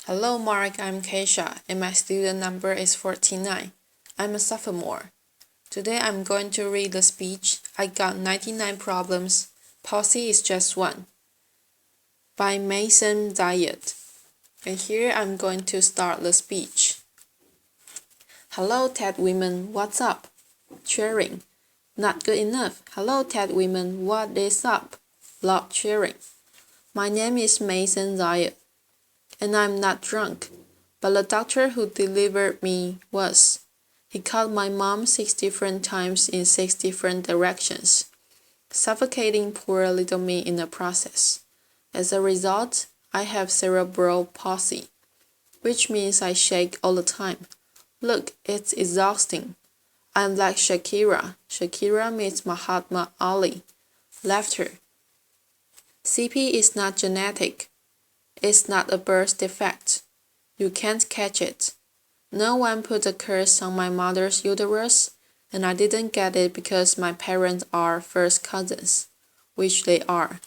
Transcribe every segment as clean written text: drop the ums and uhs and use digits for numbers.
Hello Mark, I'm Keisha and my student number is 49. I'm a sophomore. Today I'm going to read the speech, I Got 99 Problems, Policy is Just One, by Maysoon Zayid. And here I'm going to start the speech. Hello Ted women, what's up? Cheering. Not good enough. Hello Ted women, what is up? Loud cheering. My name is Maysoon Zayid. And I'm not drunk, but the doctor who delivered me was. He called my mom 6 different times in 6 different directions, suffocating poor little me in the process. As a result, I have cerebral palsy, which means I shake all the time. Look, it's exhausting. I'm like Shakira. Shakira meets Mahatma Ali. Laughter. CP is not genetic. It's not a birth defect. You can't catch it. No one put a curse on my mother's uterus, and I didn't get it because my parents are first cousins, which they are.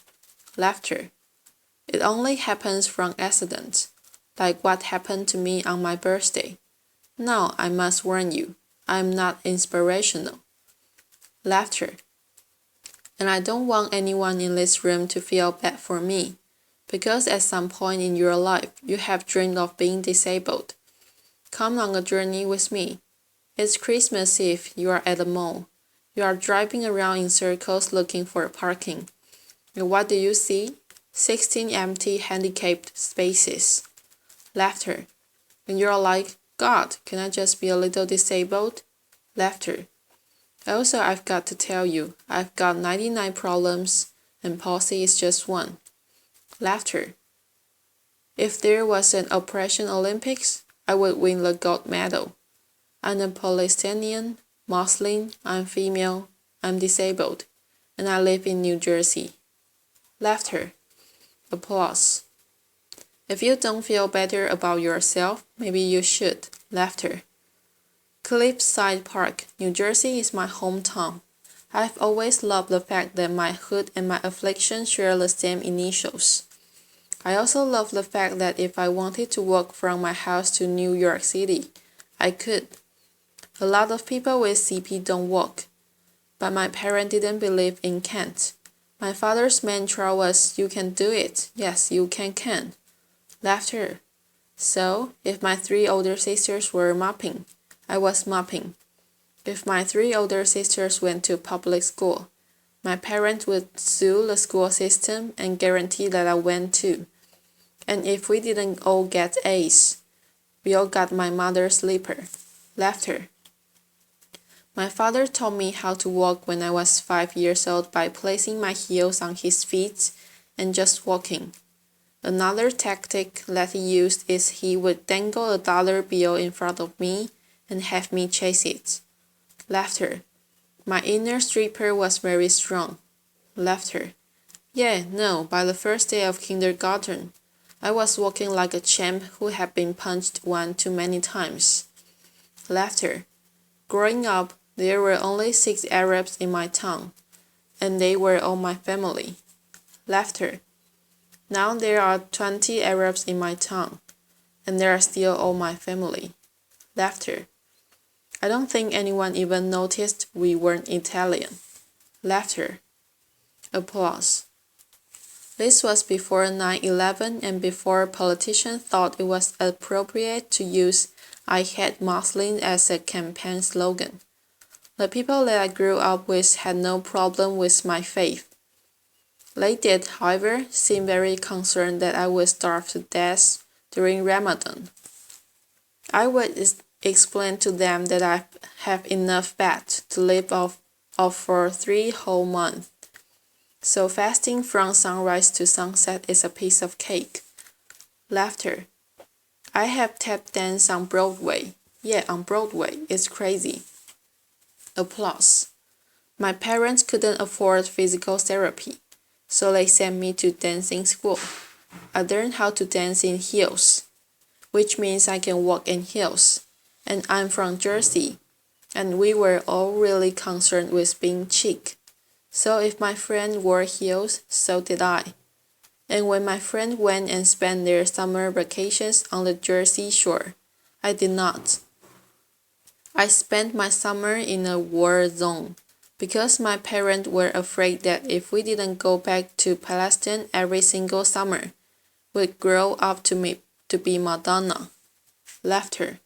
Laughter. It only happens from accident, like what happened to me on my birthday. Now I must warn you, I'm not inspirational. Laughter. And I don't want anyone in this room to feel bad for me. Because at some point in your life, you have dreamed of being disabled. Come on a journey with me. It's Christmas Eve, you are at the mall. You are driving around in circles looking for parking. And what do you see? 16 empty handicapped spaces. Laughter. And you're like, God, can I just be a little disabled? Laughter. Also, I've got to tell you, I've got 99 problems, and palsy is just one. Laughter. If there was an Operation Olympics, I would win the gold medal. I'm a Palestinian, Muslim, I'm female, I'm disabled, and I live in New Jersey. Laughter. Applause. If you don't feel better about yourself, maybe you should. Laughter. Cliffside Park, New Jersey is my hometown. I've always loved the fact that my hood and my affliction share the same initials. I also love the fact that if I wanted to walk from my house to New York City, I could. A lot of people with CP don't walk, but my parents didn't believe in can't. My father's mantra was, you can do it. Yes, you can. Laughter. So, if my 3 older sisters were mopping, I was mopping. If my 3 older sisters went to public school, my parents would sue the school system and guarantee that I went too. And if we didn't all get A's, we all got my mother's slipper. Laughter. My father taught me how to walk when I was 5 years old by placing my heels on his feet and just walking. Another tactic that he used is he would dangle a dollar bill in front of me and have me chase it. Laughter. My inner stripper was very strong. Laughter. Yeah, no, by the first day of kindergarten, I was walking like a champ who had been punched one too many times. Laughter. Growing up, there were only 6 Arabs in my town, and they were all my family. Laughter. Now there are 20 Arabs in my town, and they are still all my family. Laughter. I don't think anyone even noticed we weren't Italian. Laughter. Applause. This was before 9/11 and before politicians thought it was appropriate to use I hate Muslims as a campaign slogan. The people that I grew up with had no problem with my faith. They did, however, seem very concerned that I would starve to death during Ramadan. I would explain to them that I have enough fat to live off for 3 whole months. So fasting from sunrise to sunset is a piece of cake. Laughter. I have tap danced on Broadway. Yeah, on Broadway. It's crazy. Applause. My parents couldn't afford physical therapy, so they sent me to dancing school. I learned how to dance in heels, which means I can walk in heels. And I'm from Jersey, and we were all really concerned with being chic. So if my friend wore heels, so did I. And when my friend went and spent their summer vacations on the Jersey Shore, I did not. I spent my summer in a war zone because my parents were afraid that if we didn't go back to Palestine every single summer, we'd grow up to be Madonna. Laughter.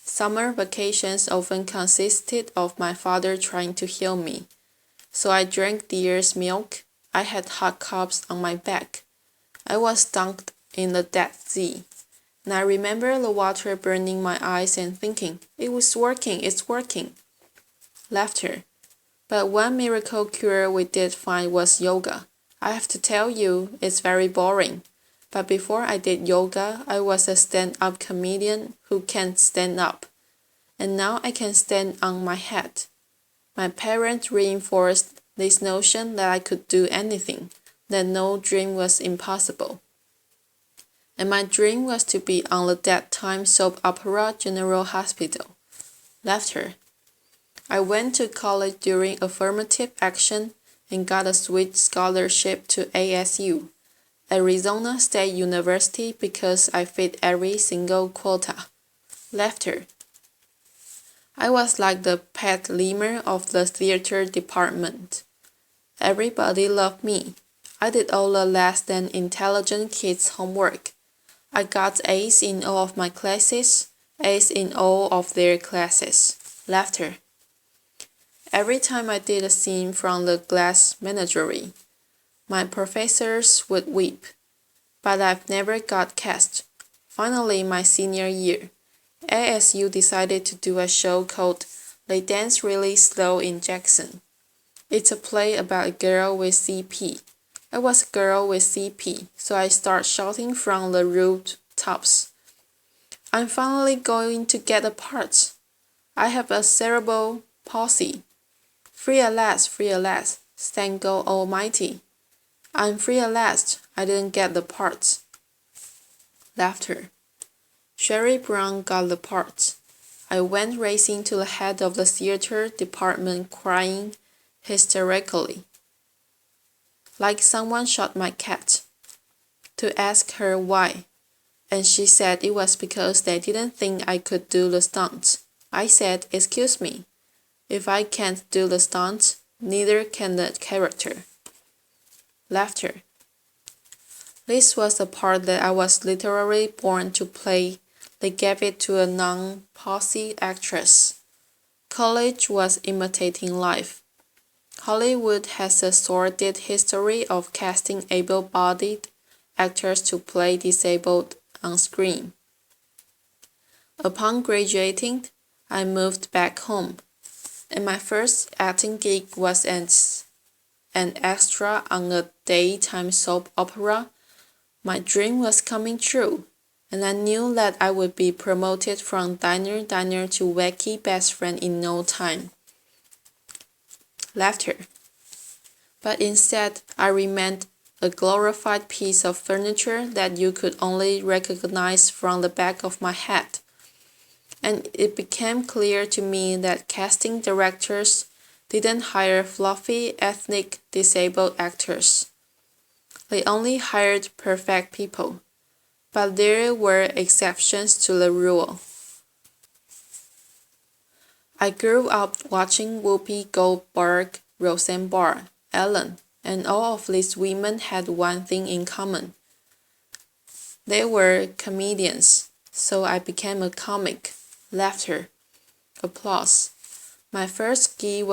Summer vacations often consisted of my father trying to heal me. So I drank deer's milk. I had hot cups on my back. I was dunked in the Dead Sea. And I remember the water burning my eyes and thinking, it was working, it's working. Laughter. But one miracle cure we did find was yoga. I have to tell you, it's very boring. But before I did yoga, I was a stand-up comedian who can't stand up. And now I can stand on my head. My parents reinforced this notion that I could do anything, that no dream was impossible. And my dream was to be on the that time soap opera General Hospital. Laughter. I went to college during affirmative action and got a sweet scholarship to ASU, Arizona State University, because I fit every single quota. Laughter. I was like the pet lemur of the theater department. Everybody loved me. I did all the less than intelligent kids' homework. I got A's in all of my classes, A's in all of their classes. Laughter. Every time I did a scene from the Glass Menagerie, my professors would weep. But I've never got cast. Finally, my senior year, ASU decided to do a show called They Dance Really Slow in Jackson. It's a play about a girl with CP. I was a girl with CP, so I start shouting from the rooftops. I'm finally going to get a part. I have a cerebral palsy. Free at last, thank God Almighty. I'm free at last, I didn't get the part. Laughter. Sherry Brown got the part. I went racing to the head of the theater department crying hysterically, like someone shot my cat, to ask her why. And she said it was because they didn't think I could do the stunts. I said, excuse me, if I can't do the stunts, neither can the character. Laughter. This was the part that I was literally born to play. They gave it to a non-posse actress. College was imitating life. Hollywood has a sordid history of casting able-bodied actors to play disabled on screen. Upon graduating, I moved back home, and my first acting gig was as an extra on a daytime soap opera. My dream was coming true, and I knew that I would be promoted from diner to wacky best friend in no time. Laughter. But instead, I remained a glorified piece of furniture that you could only recognize from the back of my head. And it became clear to me that casting directors didn't hire fluffy, ethnic, disabled actors. They only hired perfect people. But there were exceptions to the rule. I grew up watching Whoopi Goldberg, Roseanne Barr, Ellen, and all of these women had one thing in common. They were comedians, so I became a comic. Laughter. Applause. My first gig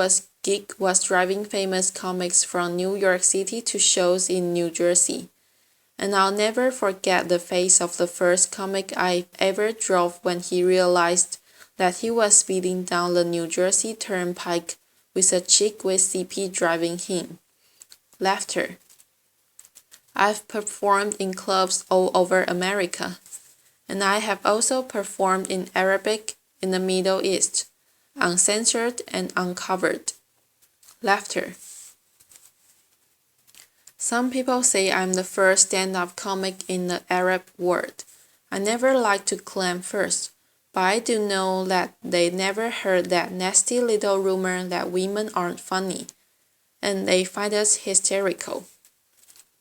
was driving famous comics from New York City to shows in New Jersey. And I'll never forget the face of the first comic I ever drove when he realized that he was speeding down the New Jersey Turnpike with a chick with CP driving him. Laughter. I've performed in clubs all over America, and I have also performed in Arabic in the Middle East, uncensored and uncovered. Laughter. Some people say I'm the first stand-up comic in the Arab world. I never like to claim first, but I do know that they never heard that nasty little rumor that women aren't funny, and they find us hysterical.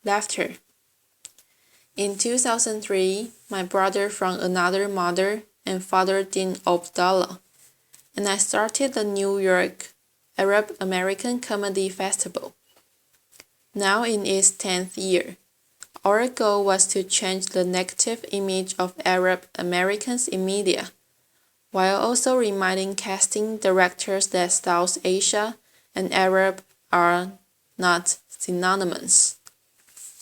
Laughter. In 2003, my brother from another mother and father Din Abdallah, and I started the New York Arab American Comedy Festival. Now in its 10th year, our goal was to change the negative image of Arab Americans in media, while also reminding casting directors that South Asia and Arab are not synonymous.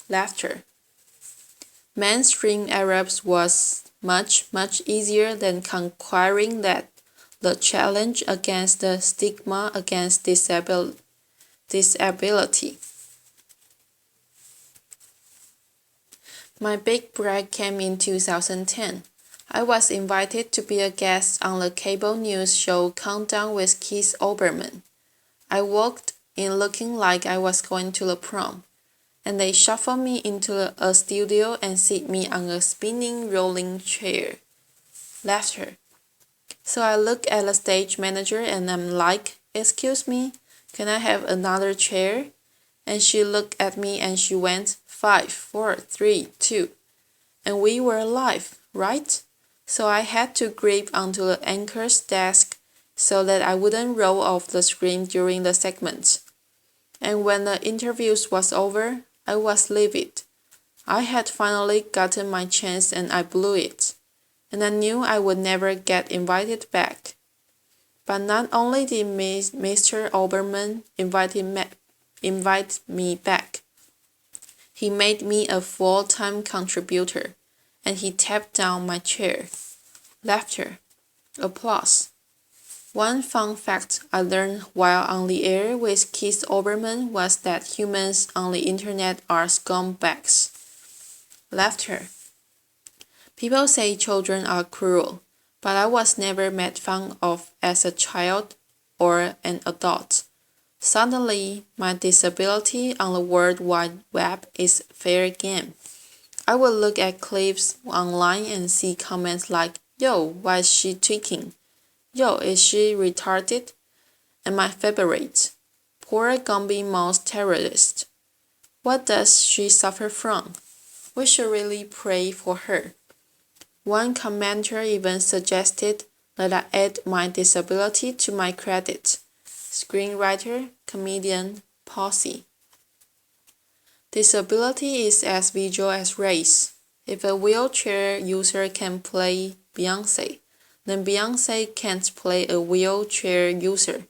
Laughter. Mainstream Arabs was much easier than conquering that. The challenge against the stigma against disability. My big break came in 2010. I was invited to be a guest on the cable news show Countdown with Keith Olbermann. I walked in looking like I was going to the prom, and they shuffled me into a studio and sit me on a spinning rolling chair. Laughter. So I look at the stage manager and I'm like, "Excuse me, can I have another chair?" And she looked at me and she went, 5, 4, 3, 2. And we were live, right? So I had to grip onto the anchor's desk so that I wouldn't roll off the screen during the segment. And when the interview was over, I was livid. I had finally gotten my chance and I blew it. And I knew I would never get invited back. But not only did Mr. Olbermann invite me back, he made me a full-time contributor, and he tapped down my chair. Laughter. Applause. One fun fact I learned while on the air with Keith Olbermann was that humans on the internet are scumbags. Laughter. People say children are cruel, but I was never made fun of as a child or an adult. Suddenly, my disability on the World Wide Web is fair game. I would look at clips online and see comments like, "Yo, why is she tweaking? Yo, is she retarded?" And my favorite, "Poor Gumby Mouse terrorist. What does she suffer from? We should really pray for her." One commenter even suggested that I add my disability to my credit. Screenwriter, comedian, posse. Disability is as visual as race. If a wheelchair user can play Beyoncé, then Beyoncé can't play a wheelchair user.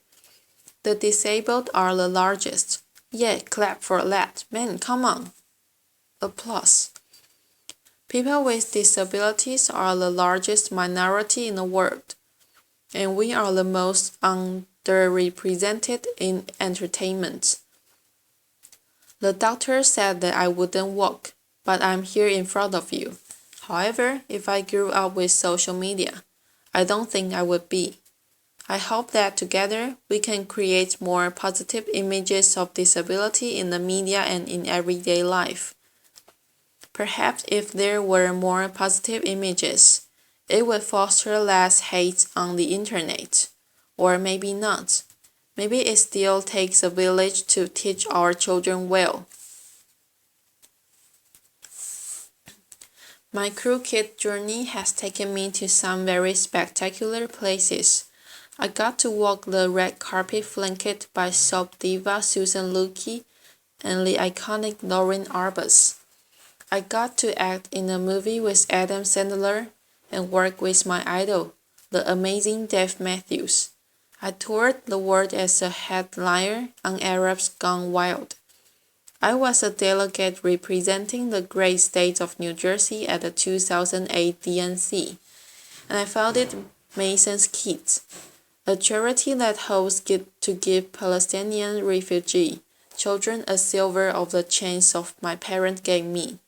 The disabled are the largest. Yeah, clap for that. Man, come on. Applause. People with disabilities are the largest minority in the world, and we are the most underrepresented in entertainment. The doctor said that I wouldn't walk, but I'm here in front of you. However, if I grew up with social media, I don't think I would be. I hope that together we can create more positive images of disability in the media and in everyday life. Perhaps if there were more positive images, it would foster less hate on the internet. Or maybe not. Maybe it still takes a village to teach our children well. My crooked journey has taken me to some very spectacular places. I got to walk the red carpet flanked by soap diva Susan Lucci and the iconic Lauren Arbus. I got to act in a movie with Adam Sandler and work with my idol, the amazing Dave Matthews. I toured the world as a headliner on Arabs Gone Wild. I was a delegate representing the great state of New Jersey at the 2008 DNC, and I founded Maysoon's Kids, a charity that hopes to give Palestinian refugee children a silver of the chance of my parents gave me.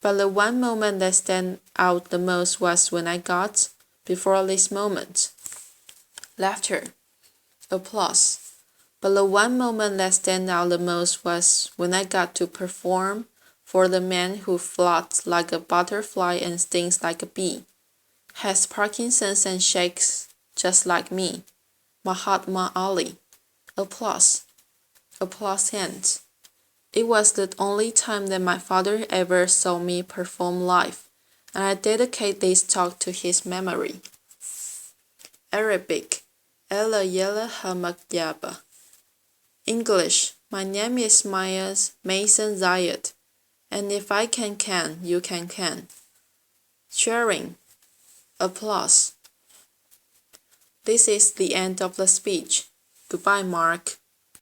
But the one moment that stands out the most was when I got, before this moment. Laughter. Applause. But the one moment that stands out the most was when I got to perform for the man who floats like a butterfly and stings like a bee, has Parkinson's and shakes just like me, Mahatma Ali. Applause. Applause hands. It was the only time that my father ever saw me perform live, and I dedicate this talk to his memory. Arabic. Ella yella hamakyaba. English. My name is Maysoon Zayid, and if I can, you can. Cheering. Applause. This is the end of the speech. Goodbye, Mark.